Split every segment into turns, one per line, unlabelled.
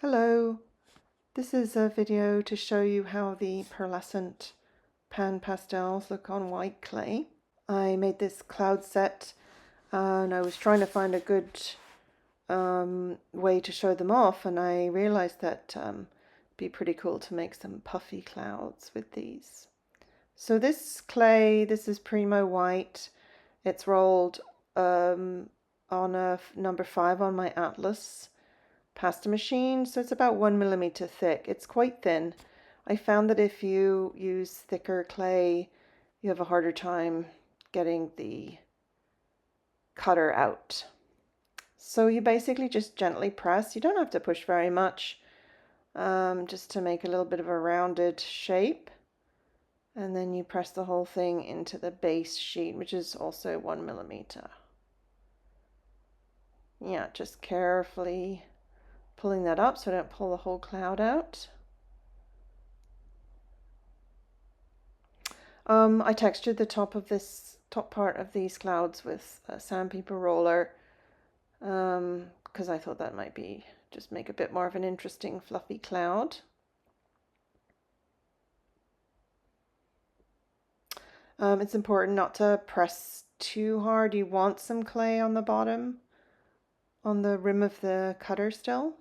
Hello, this is a video to show you how the pearlescent Pan Pastels look on white clay. I made this cloud set and I was trying to find a good way to show them off, and I realized that it'd be pretty cool to make some puffy clouds with these. So this clay, this is Primo White. It's rolled on a number 5 on my Atlas pasta machine, so it's about 1 millimeter thick. It's quite thin. I found that if you use thicker clay, you have a harder time getting the cutter out. So you basically just gently press. You don't have to push very much, just to make a little bit of a rounded shape. And then you press the whole thing into the base sheet, which is also 1 millimeter. Yeah, just carefully pulling that up so I don't pull the whole cloud out. I textured the top part of these clouds with a sandpaper roller, because I thought that might just make a bit more of an interesting fluffy cloud. It's important not to press too hard. You want some clay on the bottom, on the rim of the cutter still.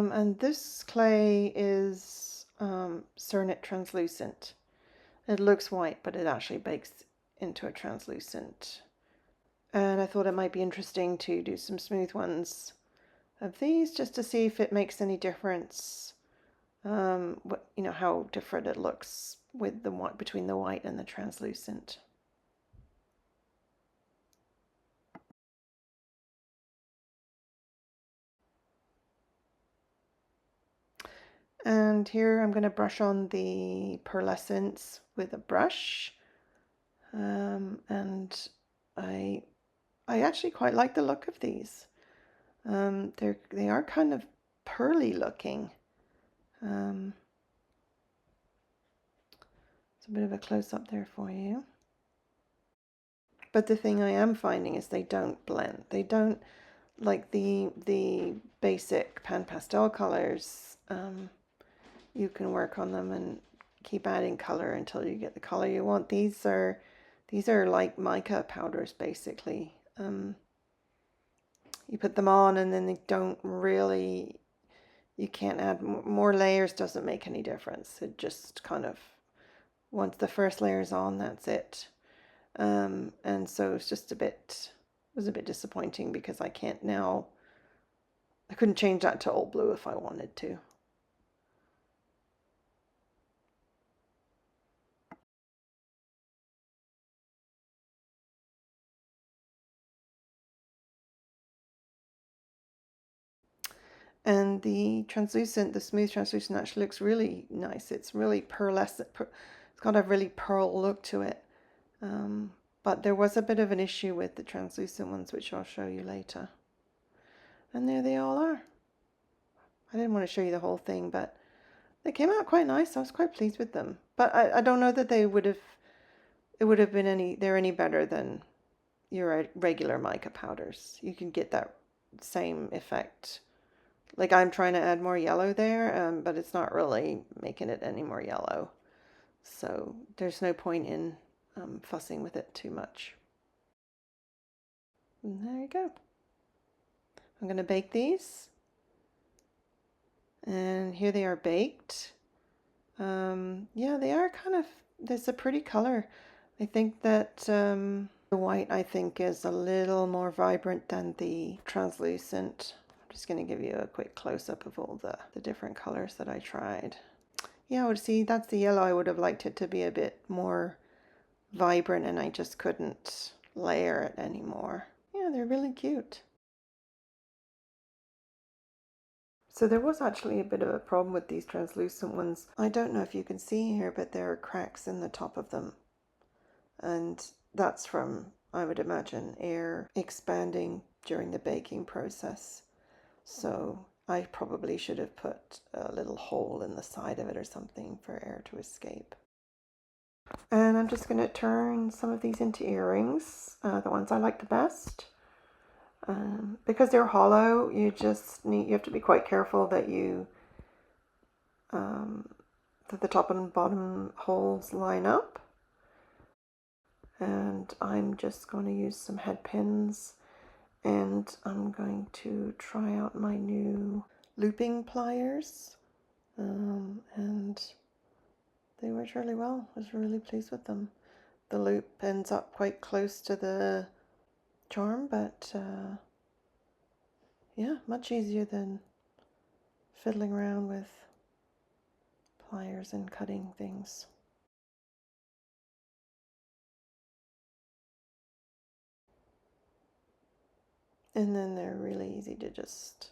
And this clay is Cernit translucent. It looks white, but it actually bakes into a translucent. And I thought it might be interesting to do some smooth ones of these just to see if it makes any difference. How different it looks with the white, between the white and the translucent. And here I'm going to brush on the pearlescents with a brush, and I actually quite like the look of these. They are kind of pearly looking. It's a bit of a close-up there for you. But the thing I am finding is they don't blend. They don't, like the basic Pan Pastel colors. You can work on them and keep adding color until you get the color you want. These are like mica powders basically. You put them on and then they don't really, you can't add more layers. Doesn't make any difference. It just kind of, once the first layer is on, that's it. And so it's just it was a bit disappointing because I couldn't change that to old blue if I wanted to. And the smooth translucent actually looks really nice. It's really pearlescent. It's got a really pearl look to it. But there was a bit of an issue with the translucent ones, which I'll show you later. And there they all are. I didn't want to show you the whole thing, but they came out quite nice. I was quite pleased with them. But I don't know that they're any better than your regular mica powders. You can get that same effect. Like I'm trying to add more yellow there, but it's not really making it any more yellow. So there's no point in fussing with it too much. And there you go. I'm going to bake these. And here they are baked. Yeah, they are there's a pretty color. I think that the white, I think, is a little more vibrant than the translucent. I'm just going to give you a quick close-up of all the different colors that I tried. Yeah, I would see that's the yellow. I would have liked it to be a bit more vibrant, and I just couldn't layer it anymore. Yeah, they're really cute. So there was actually a bit of a problem with these translucent ones. I don't know if you can see here, but there are cracks in the top of them. And that's from, I would imagine, air expanding during the baking process. So I probably should have put a little hole in the side of it or something for air to escape. And I'm just going to turn some of these into earrings, the ones I like the best. Because they're hollow, you have to be quite careful that that the top and bottom holes line up. And I'm just going to use some head pins, and I'm going to try out my new looping pliers, and they worked really well. I was really pleased with them. The loop ends up quite close to the charm, but yeah, much easier than fiddling around with pliers and cutting things. And then they're really easy to just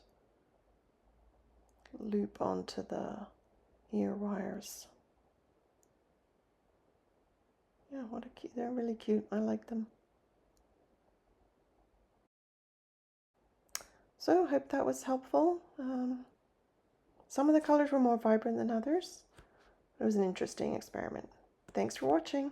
loop onto the ear wires. Yeah, they're really cute. I like them. So I hope that was helpful. Some of the colors were more vibrant than others. It was an interesting experiment. Thanks for watching.